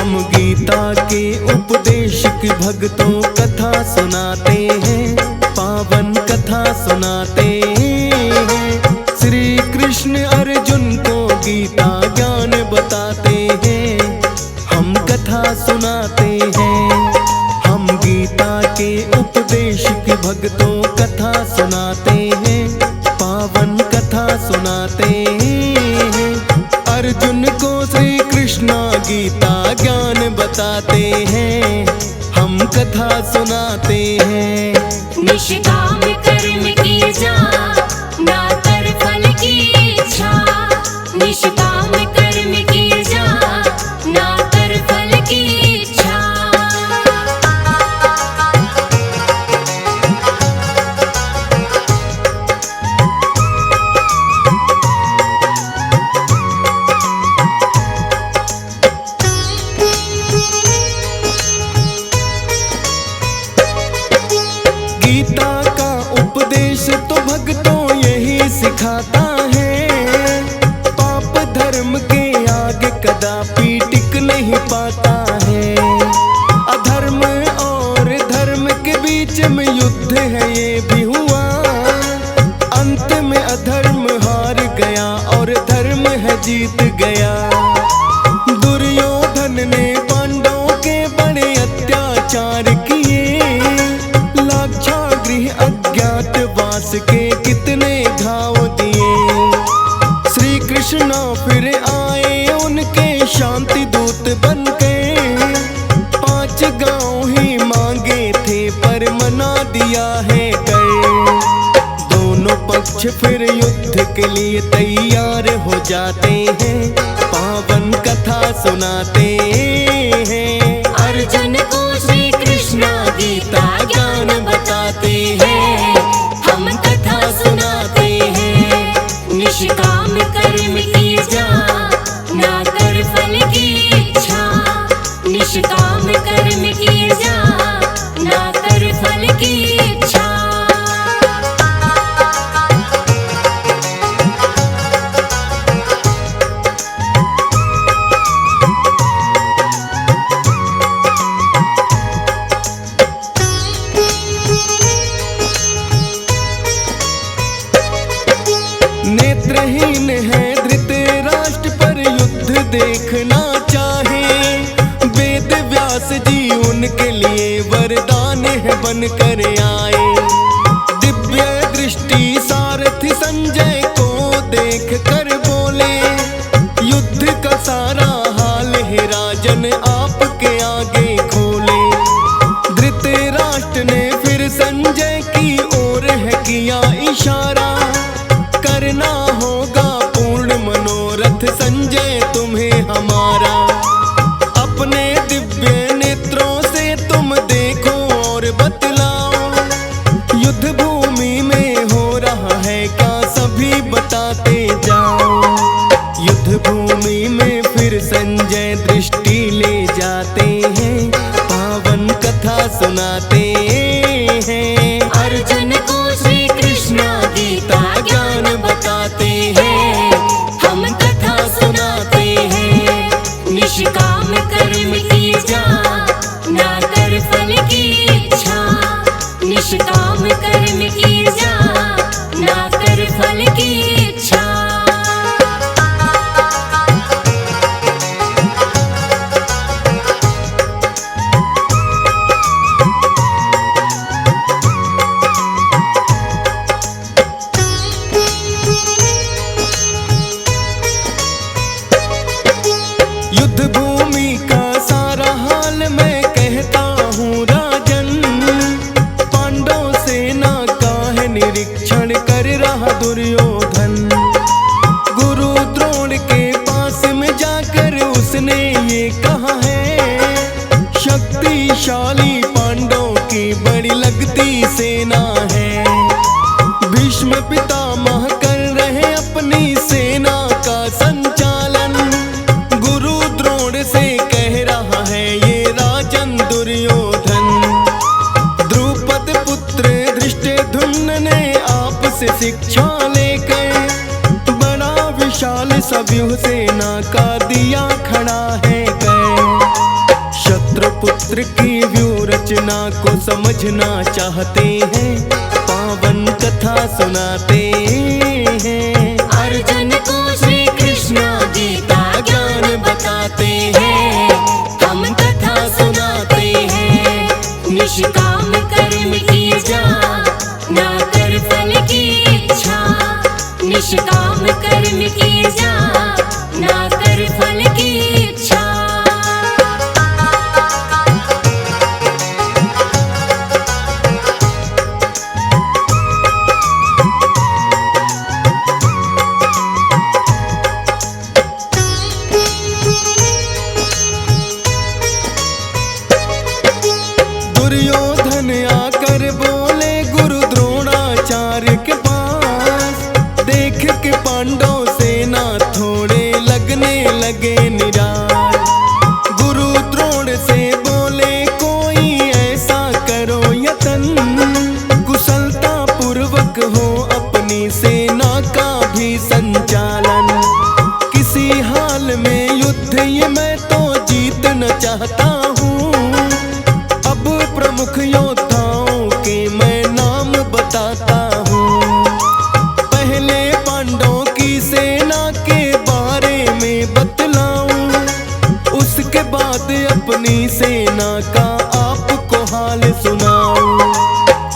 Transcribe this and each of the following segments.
हम गीता के उपदेशक भक्तों कथा सुनाते हैं, पावन कथा सुनाते हैं। श्री कृष्ण अर्जुन को गीता ज्ञान बताते हैं, हम कथा सुनाते हैं। हम गीता के उपदेशक भक्तों कथा सुनाते हैं, पावन कथा सुनाते हैं। अर्जुन को श्री कृष्ण गीता ज्ञान बताते हैं, हम कथा सुनाते हैं। निष्काम कर्म किए जा, ना कर फल की इच्छा। निष्काम कर्म किए जा, ना कर फल की इच्छा। गीता का उपदेश तो भक्तों यही सिखाता है, पाप धर्म के आगे कदापि टिक नहीं पाता है। अधर्म और धर्म के बीच में युद्ध है ये भी हुआ, अंत में अधर्म हार गया और धर्म है जीत गया। दुर्योधन ने पांडवों के बड़े अत्याचार किए, लाक्षागृह अज्ञातवास के कितने घाव दिए। श्री कृष्ण फिर आए उनके शांति दूत बनके, 5 गांव ही मांगे थे पर मना दिया है कर। दोनों पक्ष फिर युद्ध के लिए तैयार हो जाते हैं, पावन कथा सुनाते हैं। अर्जुन को श्री कृष्ण गीता ज्ञान बताते हैं, हम कथा सुनाते हैं। निष्काम कर्म किए जा, ना कर फल की इच्छा। निष्काम कर्म किए जा, ना कर फल की इच्छा। नेत्रहीन है धृतराष्ट्र पर युद्ध देखना चाहे, वेद व्यास जी उनके लिए वरदान है बनकर आए। दिव्य दृष्टि सारथी संजय को देख कर बोले, युद्ध का सारा हाल है राजन आपके आगे खोले। धृतराष्ट्र ने फिर संजय की ओर है किया इशारा, करना होगा पूर्ण मनोरथ संजय तुम्हें हमारा। अपने दिव्य नेत्रों से तुम देखो और बतलाओ, युद्ध भूमि में हो रहा है क्या सभी बताते जाओ। युद्ध भूमि में फिर संजय दृष्टि ले जाते हैं, पावन कथा सुनाते हैं। अर्जुन को श्री कृष्ण गीता ज्ञान बताते हैं, हम कथा सुनाते हैं। निष्काम कर्म किए जा, ना कर फल की इच्छा। निष्काम कर्म किए जा, ना कर फल की इच्छा। युद्ध भूमि का सारा हाल मैं कहता हूँ राजन, पांडव सेना का है निरीक्षण कर रहा दुर्योधन। गुरु द्रोण के पास में जाकर उसने ये कहा है, शक्तिशाली पांडव की बड़ी लगती सेना है। भीष्म पितामह कर रहे अपनी सेना का संचालन, गुरु द्रोण से कह रहा है ये राजन दुर्योधन। द्रुपद पुत्र धृष्टद्युम्न ने आपसे शिक्षा लेकर बड़ा विशाल सव्यूह सेना का दिया खड़ा है। पुत्र की व्यू रचना को समझना चाहते हैं, पावन कथा सुनाते हैं। अर्जुन को श्री कृष्ण गीता ज्ञान बताते हैं, हम कथा सुनाते हैं। निष्काम कर्म किए जा, ना कर फल की इच्छा। निष्काम कर्म किए जा, ना कर फल की इच्छा। दुर्योधन आकर बोले गुरु द्रोणाचार्य के पास, देख के पांडव सेना थोड़े लगने लगे निराश। गुरु द्रोण से बोले कोई ऐसा करो यतन, कुशलता पूर्वक हो अपनी सेना का भी संचालन। किसी हाल में युद्ध ये मैं तो जीतना चाहता हूँ, अब प्रमुख योद्धाओं के मैं नाम बताता हूँ। पहले पांडवों की सेना के बारे में बतलाऊं, उसके बाद अपनी सेना का आपको हाल सुनाऊं।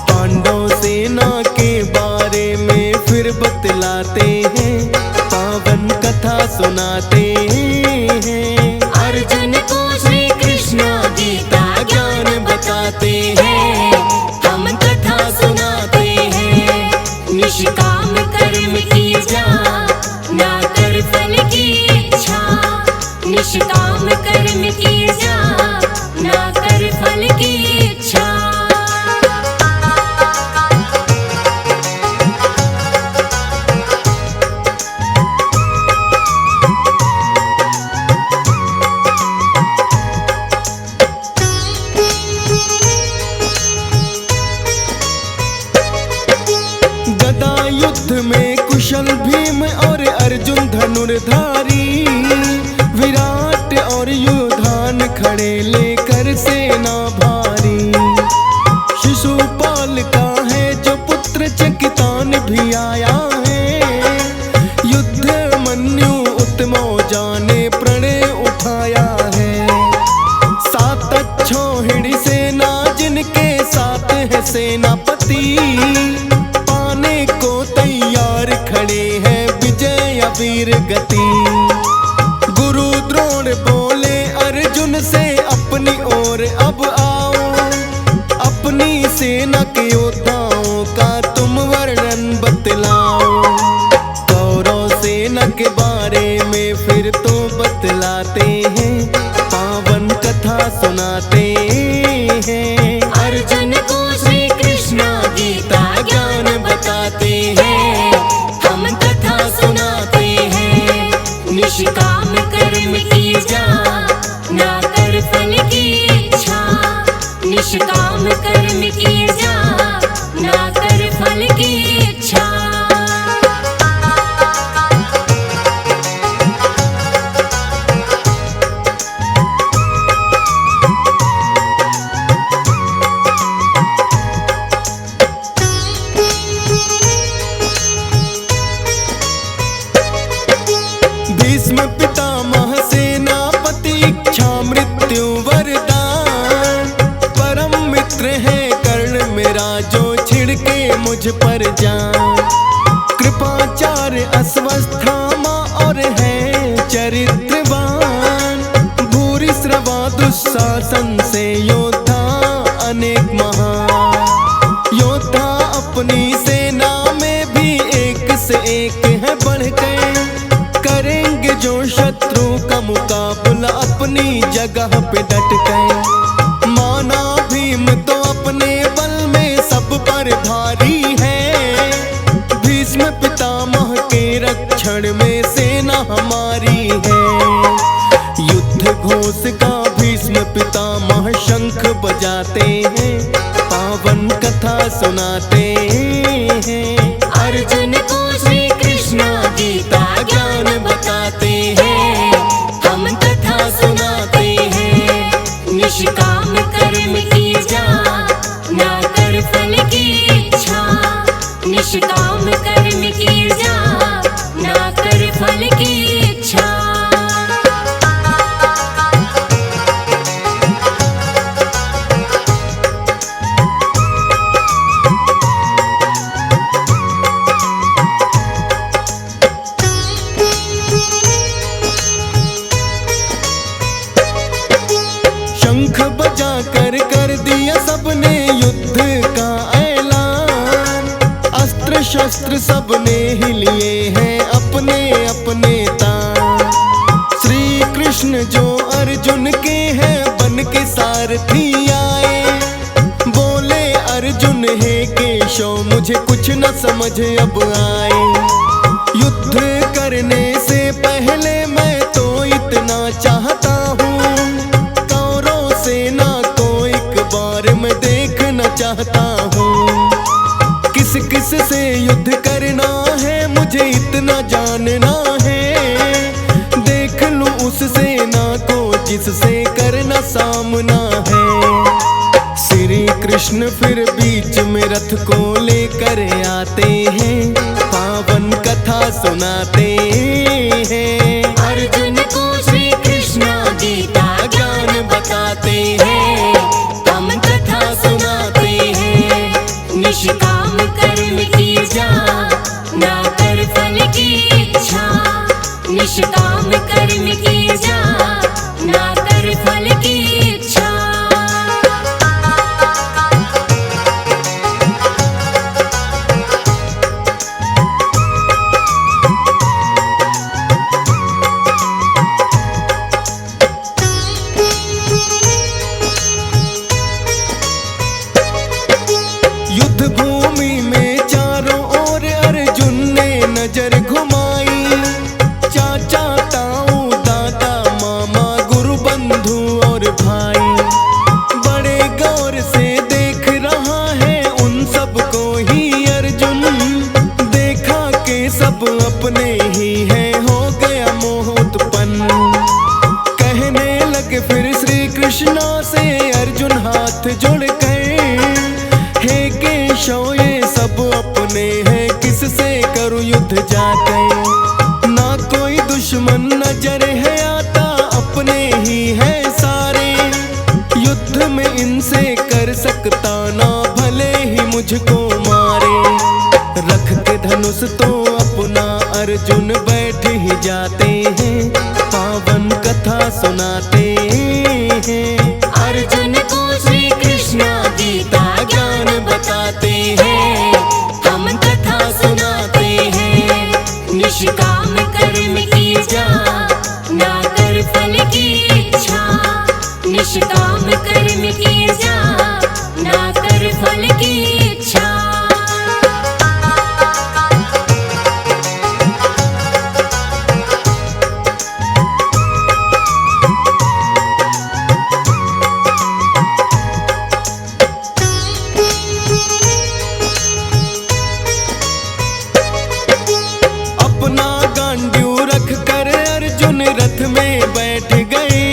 पांडव सेना के बारे में फिर बतलाते हैं, पावन कथा सुनाते हैं। अर्जुन को श्री कृष्ण गीता ज्ञान बताते हैं, हम कथा सुनाते हैं। निष्काम कर्म किए जा, ना कर फल की इच्छा। निष्काम कर्म किए जा, ना कर फल की इच्छा। गदा युद्ध में कुशल भीम और अर्जुन धनुर्धारी, विराट और युधान खड़े लेकर सेना भारी। शिशुपाल का है जो पुत्र चकितान भी आया है, युद्ध मन्यु उत्तमौजा ने प्रणय उठाया है। सात अच्छोहिणी सेना जिनके साथ है सेनापति, पाने को तैयार खड़े हैं विजय वीर गति। गुरु द्रोण बोले अर्जुन से अपनी ओर अब आओ, अपनी सेना के योद्धाओं का तुम वर्णन बतलाओ। कौरव सेना के बारे में फिर तो बतलाते हैं, पावन कथा सुनाते हैं। अर्जुन को श्री कृष्ण गीता ज्ञान बताते हैं, हम कथा सुनाते हैं। निष्काम कर्म किए जा, ना कर फल की इच्छा। निष्काम कर्म किए जा, ना कर फल की इच्छा। भीष्म पितामह सेनापति इच्छा मृत्यु वरदान, परम मित्र है कर्ण मेरा जो छिड़के मुझ पर जान। कृपाचार्य अस्वस्थामा और है चरित्रवान, भूरि श्रवा दुशासन से योद्धा अनेक महान। योद्धा अपनी सेना में भी एक से एक है बढ़ गए, करेंगे जो शत्रु का मुकाबला अपनी जगह पे डट गए। माना भीम तो अपने बल में सब पर भारी है, भीष्म पितामह के रक्षण में सेना हमारी है। युद्ध घोष का भीष्म पितामह शंख बजाते हैं, पावन कथा सुनाते हैं। अर्जुन को श्री कृष्ण गीता ज्ञान बताते हैं, हम कथा सुनाते हैं। निष्काम कर्म की जा, ना कर फल की इच्छा। निष्काम कर्म की जा, ना कर फल की इच्छा। शंख बजा कर दिया सबने युद्ध का ऐलान। अस्त्र शस्त्र सबने ही लिए हैं अपने अपने तान। श्री कृष्ण जो अर्जुन के हैं बन के सारथी आए। बोले अर्जुन हे केशव मुझे कुछ न समझ अब आए। युद्ध करने से पहले मैं तो इतना चाहता हूँ, सेना को एक बार मैं देखना चाहता हूँ। किस किस से युद्ध करना है मुझे इतना जानना है। देख लूं उस सेना को जिससे करना सामना है। श्री कृष्ण फिर बीच में रथ को लेकर आते हैं, पावन कथा सुनाते हैं। अर्जुन को श्री कृष्ण गीता ज्ञान बताते हैं, हम कथा सुनाते हैं। निष्काम कर्म की जा, ना कर फल की इच्छा। निष्काम कर्म की जा, ना कर फल की इच्छा। युद्ध भूमि में चारों ओर अर्जुन ने नजर घुमाई। चाचा ताऊ दादा मामा गुरु बंधु और भाई, बड़े गौर से देख रहा है उन सब को ही अर्जुन। देखा के सब अपने ही है हो गया मोह उत्पन्न। कहने लगे फिर श्री कृष्णा से अर्जुन हाथ जोड़ कर, हे केशव ये सब अपने हैं किससे करूं युद्ध जाकर। ना कोई दुश्मन नजर है आता अपने ही है सारे। युद्ध में इनसे कर सकता ना भले ही मुझको मारे। रख के धनुष तो अपना अर्जुन बैठ ही जाते हैं, पावन कथा सुनाते हैं। अर्जुन को श्री कृष्ण गीता ज्ञान बताते हैं, हम कथा सुनाते हैं। निष्काम कर्म की जा, ना कर फल की इच्छा। निष्काम कर्म की जा, ना कर फल की इच्छा। अपना गांडू रख कर अर्जुन रथ में बैठ गए।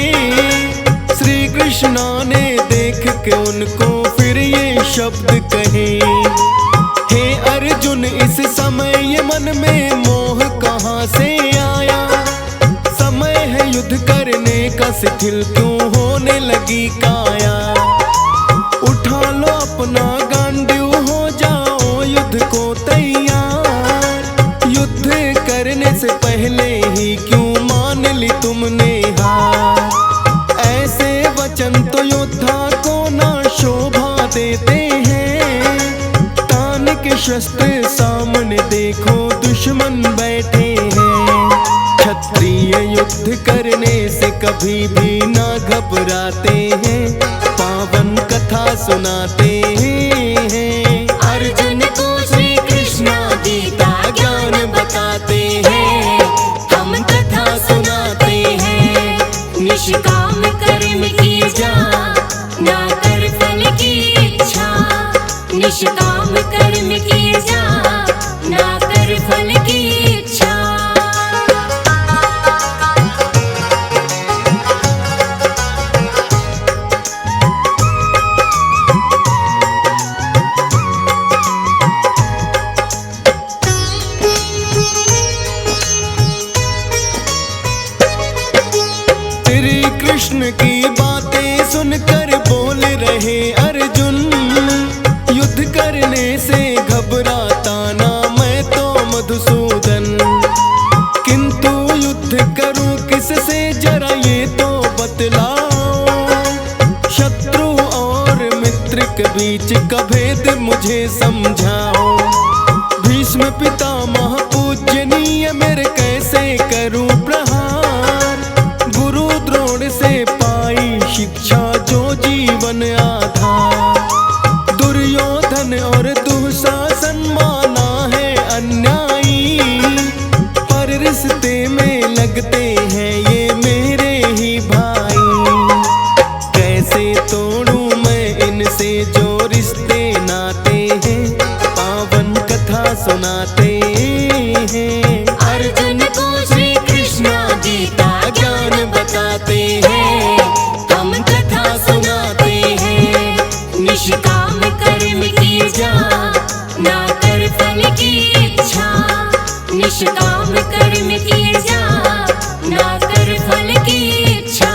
श्री कृष्णा ने देख के उनको फिर ये शब्द कहे, हे अर्जुन इस समय ये मन में मोह कहाँ से आया। समय है युद्ध करने का शिथिल क्यों होने लगी काया। उठा लो अपना गांडू हो जाओ युद्ध को तैयार। युद्ध करने से पहले ही क्यों मान ली तुमने हार। ऐसे वचन तो योद्धा को ना शोभा देते हैं। तान के शस्त्र सामने देखो दुश्मन बैठे हैं। क्षत्रिय युद्ध करने से कभी भी ना घबराते हैं, पावन कथा सुनाते हैं। अर्जुन को श्री कृष्ण गीता ज्ञान बताते हैं, हम कथा सुनाते हैं। निष्काम कर्म की जा, ना कर फल की इच्छा। निष्काम कर्म की जा, ना कर फल की इच्छा। बातें सुनकर बोल रहे अर्जुन, युद्ध करने से घबराता ना मैं तो मधुसूदन, किंतु युद्ध करूं किससे जरा ये तो बतलाओ, शत्रु और मित्र के बीच का भेद मुझे समझाओ। भीष्म पितामह पूजनीय मेरे कैसे करूं प्रहार, गुरु द्रोण से पाई शिक्षा जो जीवन आधार, दुर्योधन और दुःशासन माना है अन्यायी, पर रिश्ते में लगते हैं ये मेरे ही भाई, कैसे तोड़ूं मैं इनसे जो रिश्ते नाते हैं, पावन कथा सुनाते हैं। अर्जुन को श्री कृष्ण गीता ज्ञान बताते हैं, हम कथा सुनाते हैं। निष्काम कर्म की जा, ना कर फल की इच्छा, निष्काम कर्म की जा, ना कर फल की इच्छा।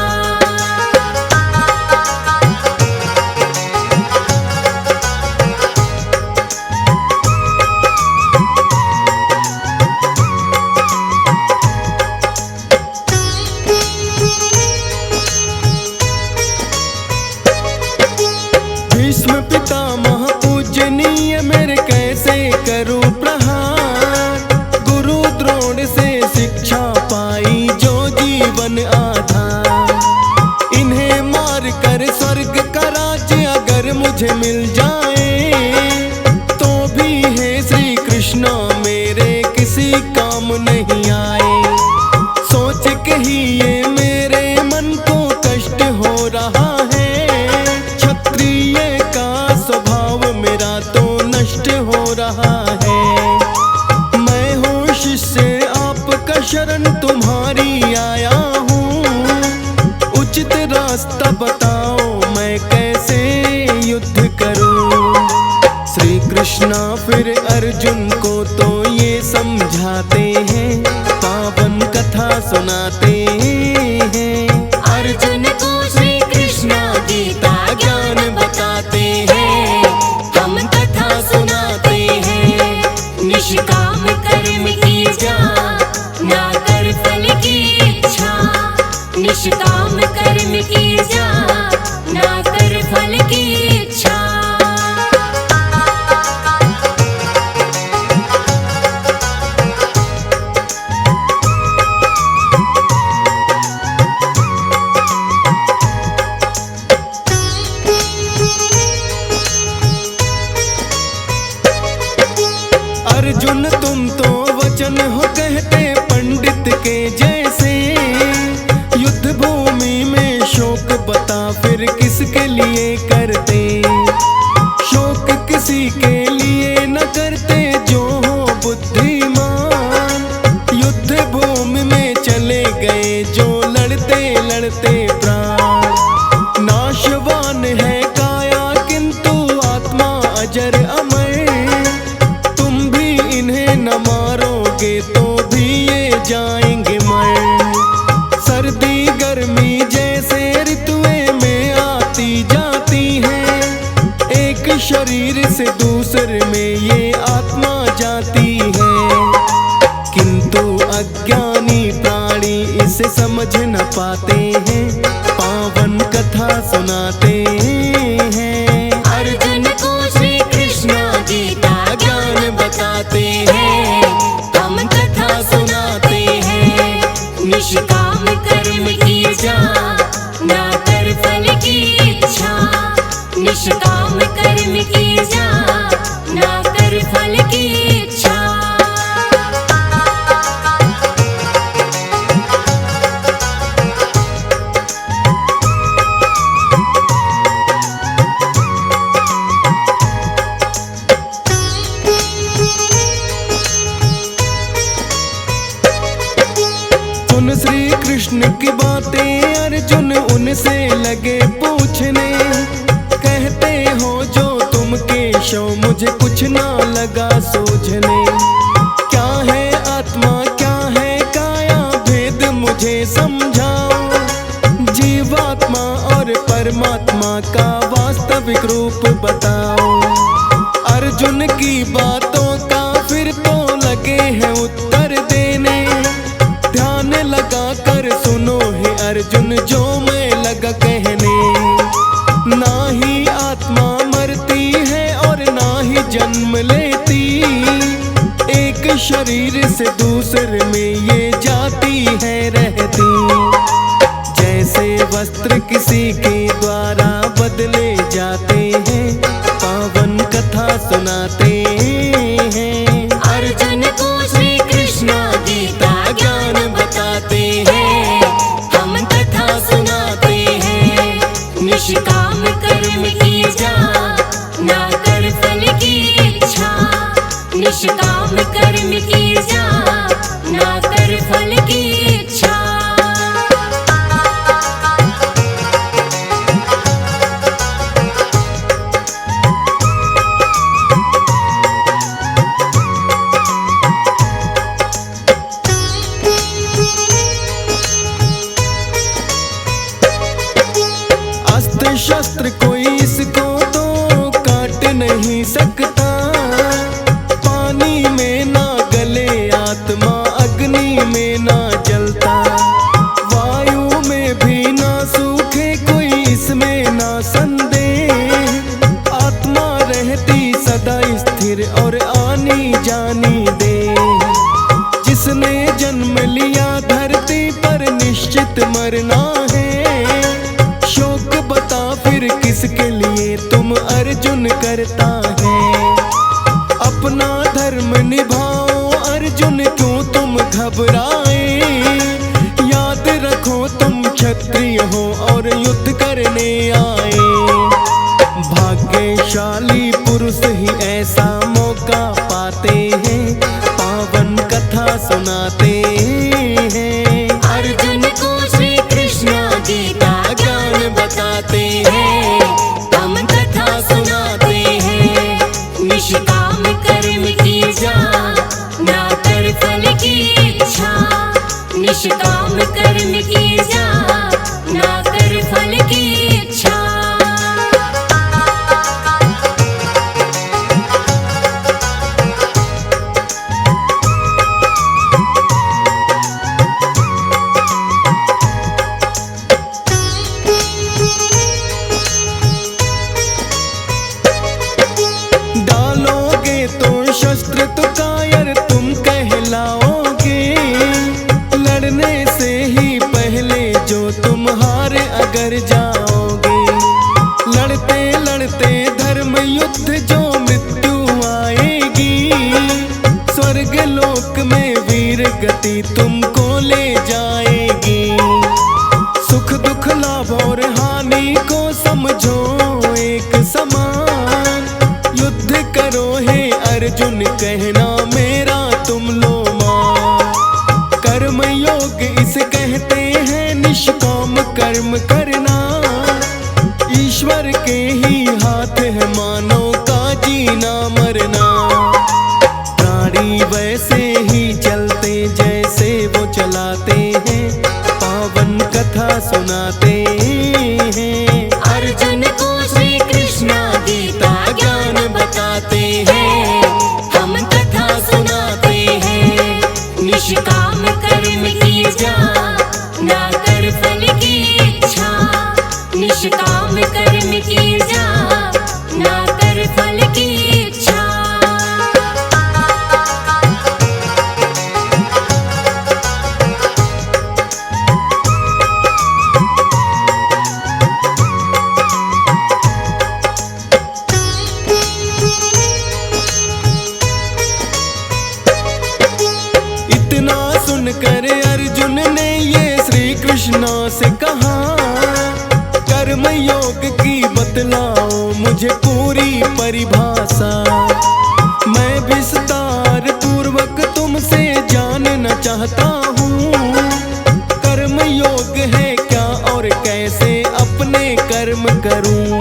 भीष्म पितामह पूजनीय मेरे कैसे करूं प्रहार, गुरु द्रोण से शिक्षा पाई जो जीवन आधार, इन्हें मार कर स्वर्ग का राज्य अगर मुझे मिल जाए, तो भी है श्री कृष्ण मेरे किसी काम नहीं आए, सोच के ही ये मेरे मन को कष्ट हो रहा है, क्षत्रिय का स्वभाव मेरा तो नष्ट हो रहा है, मैं हूँ शिष्य आपका शरण तुम्हारी आया हूँ, उचित रास्ता बताओ मैं कैसे युद्ध करूँ। श्री कृष्णा फिर अर्जुन को तो ये समझाते हैं, पावन कथा सुनाते हैं। अर्जुन को श्री कृष्ण गीता ज्ञान बताते हैं, हम कथा सुनाते हैं। निष्काम कर्म की जा, ना कर फल की इच्छा, निष्काम कर्म की जा, ना कर फल की इच्छा। अर्जुन तुम तो वचन हो कहते पंडित के जैसे, युद्ध भूमि में शोक बता फिर किसके लिए करते, शोक किसी के लिए न करते जो हो बुद्धिमान, युद्ध भूमि में चले गए जो लड़ते लड़ते प्राण, नाशवान है काया किंतु आत्मा अजर अमर, न मारोगे तो भी ये जाएंगे मर, सर्दी गर्मी जैसे ऋतुएं में आती जाती हैं, एक शरीर से दूसरे में ये आत्मा जाती है, किंतु अज्ञानी प्राणी इसे समझ न पाते हैं, पावन कथा सुनाते हैं। अर्जुन को श्री कृष्ण गीता ज्ञान बताते हैं, हम कथा सुनाते हैं। निष्काम कर्म की जा, ना कर फल की इच्छा, निष्काम कर्म की जा, ना कर फल की इच्छा। सुन श्री कृष्ण की बातें अर्जुन उनसे लगे पूछने, कहते हो जो तुम केशव मुझे कुछ ना लगा सूझने, क्या है आत्मा क्या है काया भेद मुझे समझाओ, जीवात्मा और परमात्मा का वास्तविक रूप बताओ। अर्जुन की बातों का फिर तो लगे हैं उत्तर देने। ध्यान लगा कर सुनो हे अर्जुन जो मैं लगा कहने। ना ही आत्मा मरती है और ना ही जन्म लेती, एक शरीर से दूसरे में ये जाती है रहती। जैसे वस्त्र किसी के द्वारा बदले जाते हैं, पावन कथा सुनाते हैं। अर्जुन को श्री कृष्ण गीता ज्ञान बताते हैं, हम कथा सुनाते हैं। निष्काम कर्म की जा, ना कर फल की इच्छा। निष्काम कर्म की जा, ना कर फल की इच्छा। अस्त्र शस्त्र कोई इसको तो काट नहीं सकता। पानी में ना गले आत्मा, अग्नि में ना जलता। वायु में भी ना सूखे कोई इसमें ना संदेह। आत्मा रहती सदा स्थिर और आनी जानी दे। जिसने जन्म लिया धरती पर निश्चित मरना है। शोक बता फिर किसके लिए तुम अर्जुन करता है। अपना धर्म निभाओ अर्जुन क्यों तुम घबराए। याद रखो तुम क्षत्रिय हो और युद्ध करने आए। भाग्यशाली पुरुष ही ऐसा मौका पाते हैं, पावन कथा सुनाते हैं। अर्जुन को श्री कृष्ण गीता ज्ञान बताते हैं, हम कथा सुनाते हैं। निष्काम कर्म की जा, ना कर फल की इच्छा। निष्काम कर्म की जा, ना कर फल की इच्छा। डालोगे तो शस्त्र तो कायर तुम कहलाओगे। लड़ने से ही पहले जो तुम हारे अगर जाओगे। लड़ते लड़ते धर्म युद्ध जो मृत्यु आएगी। स्वर्ग लोक में वीर गति तुमको ले जाएगी। सुख दुख लाभ और हानि को समझो एक समान। युद्ध करो हे अर्जुन कहना मेरा तुम लो मान। कर्म योग इसे कहते हैं निष्काम कर्म करना। ईश्वर के ही हाथ है मानव का जीना मरना। प्राणी वैसे ही चलते जैसे वो चलाते हैं, पावन कथा सुनाते हैं। अर्जुन को श्री कृष्ण गीता ज्ञान बताते हैं, हम कथा सुनाते हैं। निष्काम कर्म की जा, ना कर फल की इच्छा। निष्काम कर्म की जा, ना कर फल की इच्छा। इतना सुनकर अर्जुन ने ये श्री कृष्ण से कहा। कर्म योग की बतलाओ मुझे पूरी परिभाषा। मैं विस्तार पूर्वक तुमसे जानना चाहता हूँ। कर्म योग है क्या और कैसे अपने कर्म करूँ।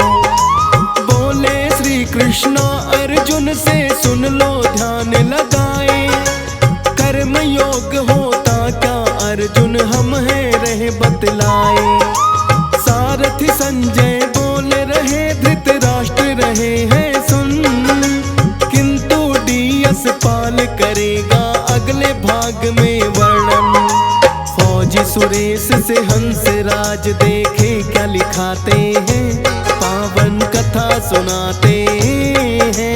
बोले श्री कृष्ण अर्जुन से सुन लो ध्यान लगाए। कर्म योग होता क्या अर्जुन हम हैं रहे बतलाए। सार सारथी संजय बोल रहे धृतराष्ट्र रहे हैं सुन, किंतु डीएस पाल करेगा अगले भाग में वर्णन। फौजी सुरेश से हंसराज देखे क्या लिखाते हैं, पावन कथा सुनाते हैं।